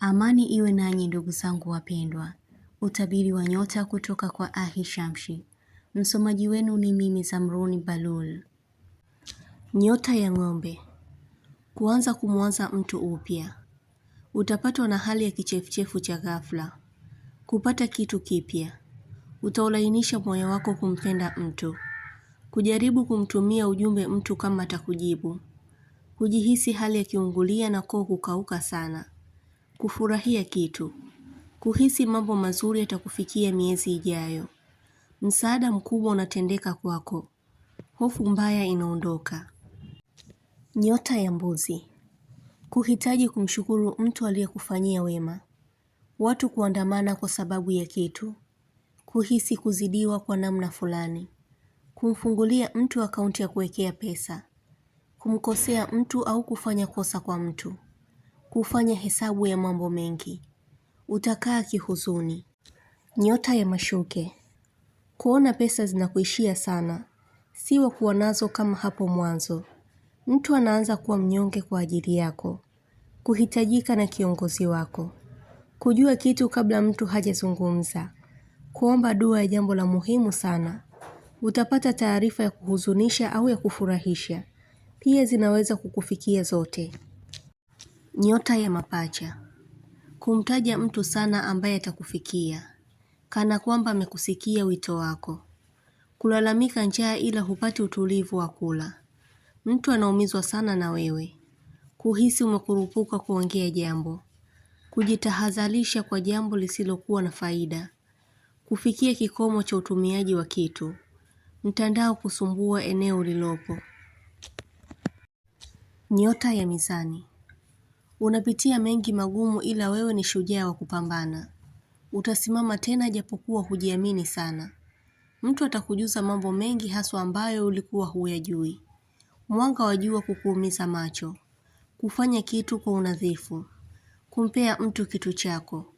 Amani iwe nanyi ndugu zangu wapendwa. Utabiri wa nyota kutoka kwa Ahishamshi. Msomaji wenu ni mimi Zamruni Balul. Nyota ya ng'ombe. Kuanza kumwanza mtu upya. Utapatwa na hali ya kichefuchefu cha ghafla. Kupata kitu kipya. Utaulainisha moyo wako kumpenda mtu. Kujaribu kumtumia ujumbe mtu kama atakujibu. Kujihisi hali ya kiungulia na koo kukauka sana. Kufurahia kitu. Kuhisi mambo mazuri yatakufikia miezi ijayo. Msaada mkubwa unatendeka kwako. Hofu mbaya inaondoka. Nyota ya mbuzi. Kuhitaji kumshukuru mtu aliyekufanyia wema. Watu kuandamana kwa sababu ya kitu. Kuhisi kuzidiwa kwa namna fulani. Kumfungulia mtu akaunti ya kuwekea pesa. Kumkosea mtu au kufanya kosa kwa mtu. Kufanya hesabu ya mambo mengi. Utakaa kihuzuni. Nyota ya mashuke. Kuona pesa zinakuishia sana. Siwa kuwa nazo kama hapo mwanzo. Mtu anaanza kuwa mnyonge kwa ajili yako. Kuhitajika na kiongozi wako. Kujua kitu kabla mtu hajazungumza. Kuomba dua ya jambo la muhimu sana. Utapata taarifa ya kuhuzunisha au ya kufurahisha. Pia zinaweza kukufikia zote. Nyota ya mapacha. Kumtaja mtu sana ambaye atakufikia. Kana kwamba amekusikia wito wako. Kulalamika njaa ila hupati utulivu wa kula. Mtu anaumizwa sana na wewe. Kuhisi umekurupuka kuongea jambo. Kujitahadharisha kwa jambo lisilokuwa na faida. Kufikia kikomo cha utumiaji wa kitu. Mtandao kusumbua eneo lilopo. Nyota ya mizani. Unapitia mengi magumu ila wewe ni shujaa wa kupambana. Utasimama tena japokuwa hujiamini sana. Mtu atakujuza mambo mengi haswa ambayo ulikuwa huyajui. Mwanga wa jua kukuumiza macho. Kufanya kitu kwa unadhifu. Kumpea mtu kitu chako.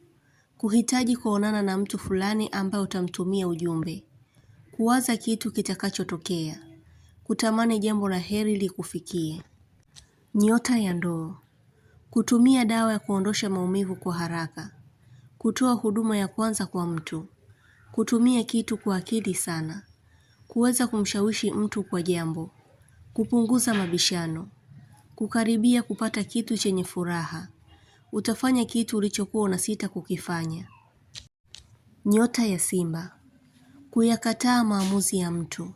Kuhitaji kuonana na mtu fulani ambaye utamtumia ujumbe. Kuwaza kitu kitakachotokea. Kutamani jambo la heri likufikie. Nyota ya ndoo. Kutumia dawa ya kuondosha maumivu kwa haraka. Kutoa huduma ya kwanza kwa mtu. Kutumia kitu kwa akili sana. Kuweza kumshawishi mtu kwa jambo. Kupunguza mabishano. Kukaribia kupata kitu chenye furaha. Utafanya kitu ulichokuwa unasita kukifanya. Nyota ya simba. Kuyakataa maamuzi ya mtu.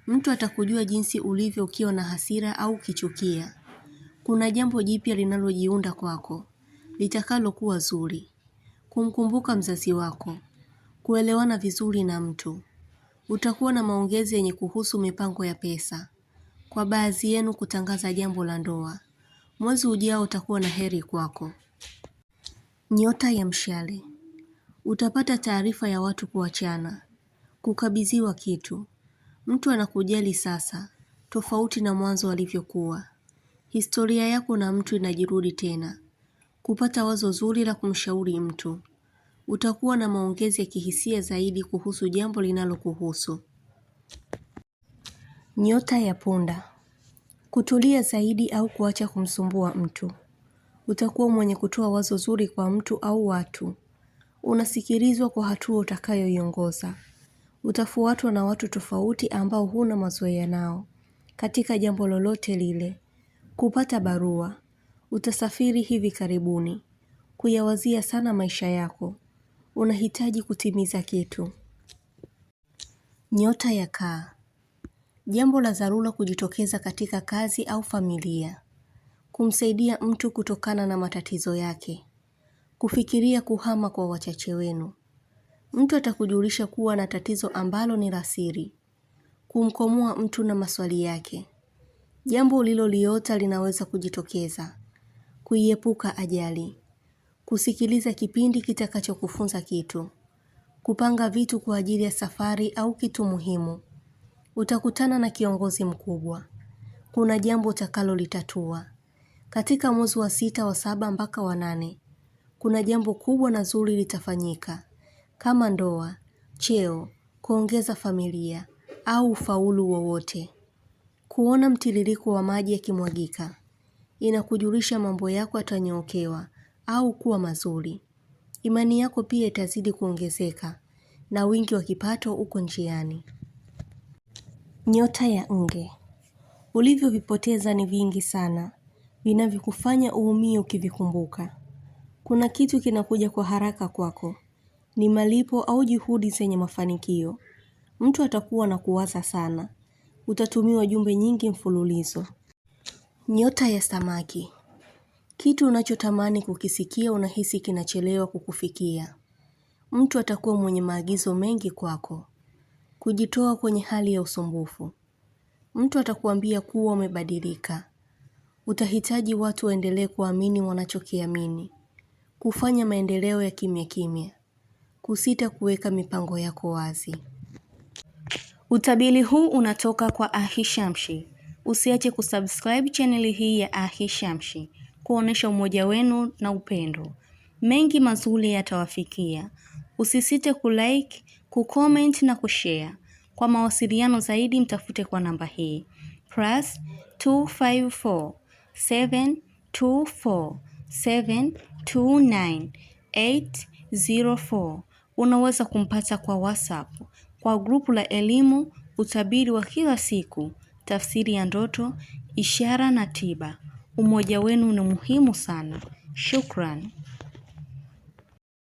Mtu atakujua jinsi ulivyo ukiwa na hasira au kichukia. Kuna jambo jipya linalojiunda kwako. Litakalo kuwa zuri. Kumkumbuka mzazi wako. Kuelewana vizuri na mtu. Utakuwa na maongezi yenye kuhusu mipango ya pesa. Kwa baadhi yenu kutangaza jambo la ndoa. Mwezi ujao utakuwa na heri kwako. Nyota ya mshale. Utapata taarifa ya watu kuachana. Kukabidhiwa kitu. Mtu anakujali sasa. Tofauti na mwanzo alivyokuwa. Historia yako na mtu inajirudi tena. Kupata wazo zuri la kumshauri mtu. Utakuwa na maongezi ya kihisia zaidi kuhusu jambo linalokuhusu. Nyota ya punda. Kutulia zaidi au kuacha kumsumbua mtu. Utakuwa mwenye kutoa wazo zuri kwa mtu au watu. Unasikilizwa kwa hatua utakayoiongoza. Utafuatwa na watu tofauti ambao huna mazoea nao. Katika jambo lolote lile. Kupata barua. Utasafiri hivi karibuni. Kuyawazia sana maisha yako. Unahitaji kutimiza kitu. Nyota ya kaa. Jambo la dharura kujitokeza katika kazi au familia. Kumsaidia mtu kutokana na matatizo yake. Kufikiria kuhama kwa wachache wenu. Mtu atakujulisha kuwa na tatizo ambalo ni la siri. Kumkomoa mtu na maswali yake. Jambo uliloliota linaweza kujitokeza. Kuiepuka ajali. Kusikiliza kipindi kitakachokufunza kitu. Kupanga vitu kwa ajili ya safari au kitu muhimu. Utakutana na kiongozi mkubwa. Kuna jambo utakalolitatua. Katika mwezi wa 6, wa 7 mpaka wa 8. Kuna jambo kubwa na zuri litafanyika. Kama ndoa, cheo, kuongeza familia, au ufaulu wowote. Kuona mtiririko wa maji yakimwagika. Inakujulisha mambo yako yatanyookewa. au kuwa mazuri. Imani yako pia itazidi kuongezeka na wingi wa kipato uko njiani. Nyota ya Nge. Ulivyovipoteza ni vingi sana, vinavyokufanya uumie ukivikumbuka. Kuna kitu kinakuja kwa haraka kwako, ni malipo au juhudi zenye mafanikio. Mtu atakuwa na kuwaza sana, utatumiwa jumbe nyingi mfululizo. Nyota ya Samaki. Kitu unachotamani kukisikia unahisi kinachelewa kukufikia. Mtu atakuwa mwenye maagizo mengi kwako. Kujitoa kwenye hali ya usumbufu. Mtu atakuambia kuwa umebadilika. Utahitaji watu waendelee kuamini wanachokiamini. Kufanya maendeleo ya kimya kimya. Kusita kuweka mipango yako wazi. Utabiri huu unatoka kwa Ahishamshi. Usiache kusubscribe chaneli hii ya Ahishamshi kuonesha umoja wenu na upendo. Mengi mazuri yatawafikia. Usisite kulike, kucomment na kushare. Kwa mawasiliano zaidi mtafute kwa namba hii +254 724 729 804. Unaweza kumpata kwa WhatsApp, kwa grupu la elimu, utabiri wa kila siku, tafsiri ya ndoto, ishara na tiba. Umoja wenu ni muhimu sana. Shukran.